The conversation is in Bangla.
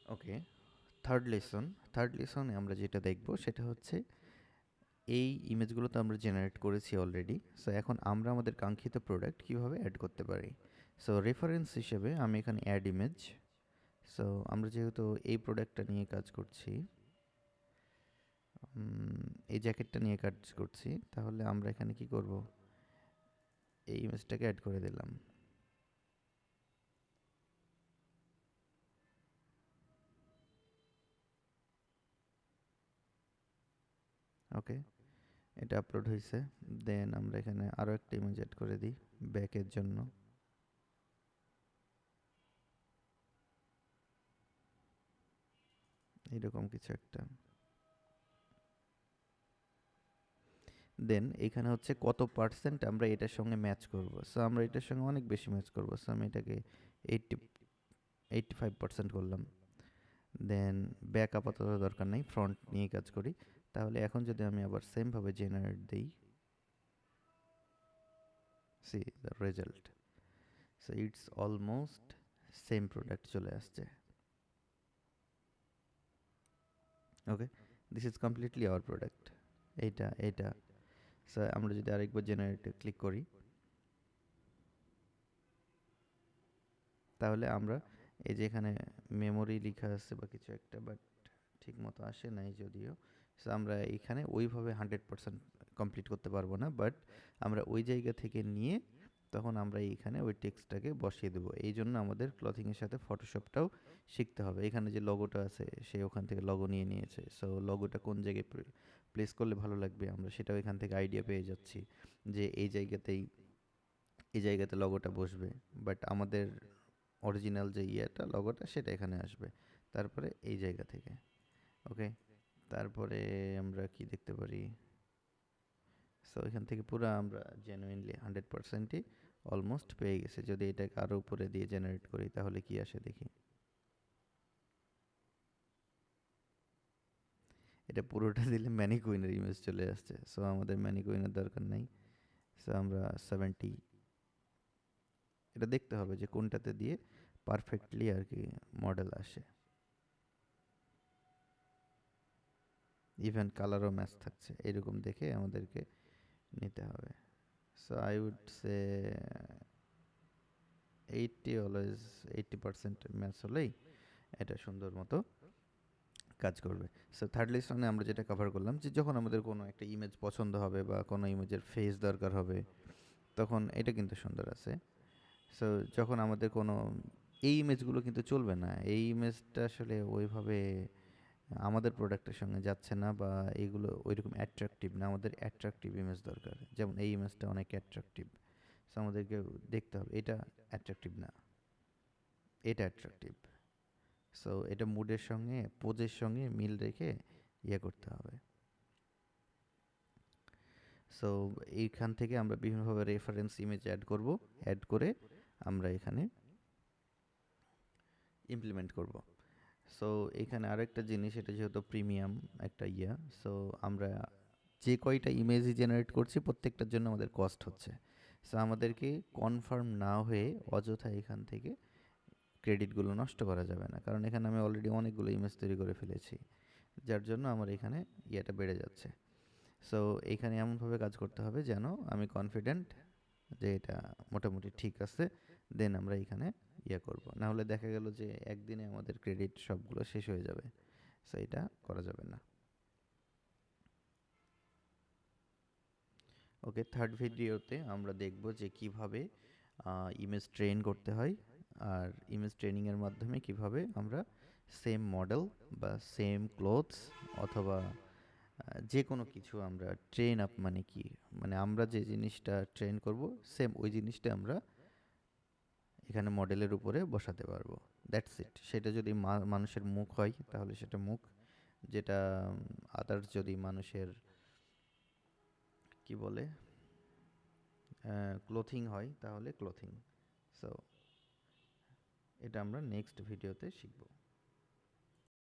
ওকে, থার্ড লেসনে আমরা যেটা দেখব সেটা হচ্ছে এই ইমেজগুলো তো আমরা জেনারেট করেছি অলরেডি। সো এখন আমরা আমাদের কাঙ্ক্ষিত প্রোডাক্ট কিভাবে অ্যাড করতে পারি। সো রেফারেন্স হিসেবে আমি এখানে অ্যাড ইমেজ। সো আমরা যেহেতু এই প্রোডাক্টটা নিয়ে কাজ করছি, এই জ্যাকেটটা নিয়ে কাজ করছি, তাহলে আমরা এখানে কি করব, এই ইমেজটাকে অ্যাড করে দিলাম। ওকে, এটা আপলোড হয়েছে। দেন আমরা এখানে আরও একটা ইমেজ অ্যাড করে দিই ব্যাকের জন্য। এইরকম কিছু একটা। দেন এখানে হচ্ছে কত পার্সেন্ট আমরা এটার সঙ্গে ম্যাচ করব। সো আমরা এটার সঙ্গে অনেক বেশি ম্যাচ করব। সো আমি এটাকে 85% করলাম। দেন ব্যাক আপাতত দরকার নেই, ফ্রন্ট নিয়ে কাজ করি। তাহলে এখন যদি আমি আবার সেমভাবে জেনারেট দিই, see the result. So it's almost same product চলে আসছে। Okay, this is completely our product. এইটা সো আমরা যদি আরেকবার জেনারেটে ক্লিক করি, তাহলে আমরা এই যে এখানে মেমোরি লেখা আছে বা কিছু একটা, বাট ঠিক মতো আসে নাই যদিও। সো আমরা এখানে ওইভাবে 100% কমপ্লিট করতে পারবো না, বাট আমরা ওই জায়গা থেকে নিয়ে তখন আমরা এইখানে ওই টেক্সটটাকে বসিয়ে দেবো। এই জন্য আমাদের ক্লথিংয়ের সাথে ফটোশপটাও শিখতে হবে। এখানে যে লগোটা আছে সে ওখান থেকে লগো নিয়ে নিয়েছে। সো লগোটা কোন জায়গায় প্লেস করলে ভালো লাগবে আমরা সেটাও এখান থেকে আইডিয়া পেয়ে যাচ্ছি যে এই জায়গাতে লগোটা বসবে। বাট আমাদের অরিজিনাল যে লগোটা সেটা এখানে আসবে, তারপরে এই জায়গা থেকে। ওকে, তারপরে আমরা কি দেখতে পারি। সো এখান থেকে পুরো আমরা জেনুইনলি 100%ই অলমোস্ট পেয়ে গেছে। যদি এটাকে আরও উপরে দিয়ে জেনারেট করি তাহলে কি আসে দেখি। এটা পুরোটা দিলে ম্যানিকুইনের ইমেজ চলে আসছে। সো আমাদের ম্যানিকুইনের দরকার নাই। সো আমরা 70, এটা দেখতে হবে যে কোনটাতে দিয়ে পারফেক্টলি আর কি মডেল আসে। ইভেন কালারও ম্যাচ থাকছে, এরকম দেখে আমাদেরকে নিতে হবে। So I would say 80% match হলেই এটা সুন্দর মতো কাজ করবে। সো থার্ড লেসনে আমরা যেটা কভার করলাম যে যখন আমাদের কোনো একটা ইমেজ পছন্দ হবে বা কোনো ইমেজের ফেস দরকার হবে, তখন এটা কিন্তু সুন্দর আছে। সো যখন আমাদের কোনো এই ইমেজগুলো কিন্তু চলবে না, এই ইমেজটা আসলে ওইভাবে আমাদের প্রোডাক্টের সঙ্গে যাচ্ছে না, বা এইগুলো ওইরকম অ্যাট্রাকটিভ না। আমাদের অ্যাট্রাকটিভ ইমেজ দরকার, যেমন এই ইমেজটা অনেক অ্যাট্রাকটিভ। সো আমাদেরকে দেখতে হবে এটা অ্যাট্রাকটিভ না, এটা অ্যাট্রাকটিভ। সো এটা মুডের সঙ্গে পোজের সঙ্গে মিল রেখে ইয়ে করতে হবে। সো এইখান থেকে আমরা বিভিন্নভাবে রেফারেন্স ইমেজ অ্যাড করব, অ্যাড করে আমরা এখানে ইমপ্লিমেন্ট করব। সো এখানে আরেকটা জিনিস, এটা যেহেতু প্রিমিয়াম একটা সো আমরা যে কয়টা ইমেজই জেনারেট করছি প্রত্যেকটার জন্য আমাদের কস্ট হচ্ছে। সো আমাদেরকে কনফার্ম না হয়ে অযথা এখান থেকে ক্রেডিটগুলো নষ্ট করা যাবে না, কারণ এখানে আমি অলরেডি অনেকগুলো ইমেজ তৈরি করে ফেলেছি, যার জন্য আমার এখানে বেড়ে যাচ্ছে। সো এইখানে এমনভাবে কাজ করতে হবে যেন আমি কনফিডেন্ট যে এটা মোটামুটি ঠিক আছে। দেন আমরা এখানে করব, না হলে দেখা গেল যে একদিনে আমাদের ক্রেডিট সবগুলো শেষ হয়ে যাবে। সো এটা করা যাবে না। ওকে, থার্ড ভিডিওতে আমরা দেখব যে কিভাবে ইমেজ ট্রেন করতে হয়, আর ইমেজ ট্রেনিংয়ের মাধ্যমে কিভাবে আমরা সেম মডেল বা সেম ক্লোথস অথবা যে কোনো কিছু আমরা ট্রেন আপ, মানে কি, মানে আমরা যে জিনিসটা ট্রেন করব সেম ওই জিনিসটা আমরা এখানে মডেলের উপরে বসাতে পারবো। That's it. সেটা যদি মানুষের মুখ হয় তাহলে সেটা মুখ, যেটা আদার্স যদি মানুষের কি বলে ক্লোথিং হয় তাহলে ক্লোথিং। সো এটা আমরা নেক্সট ভিডিওতে শিখব।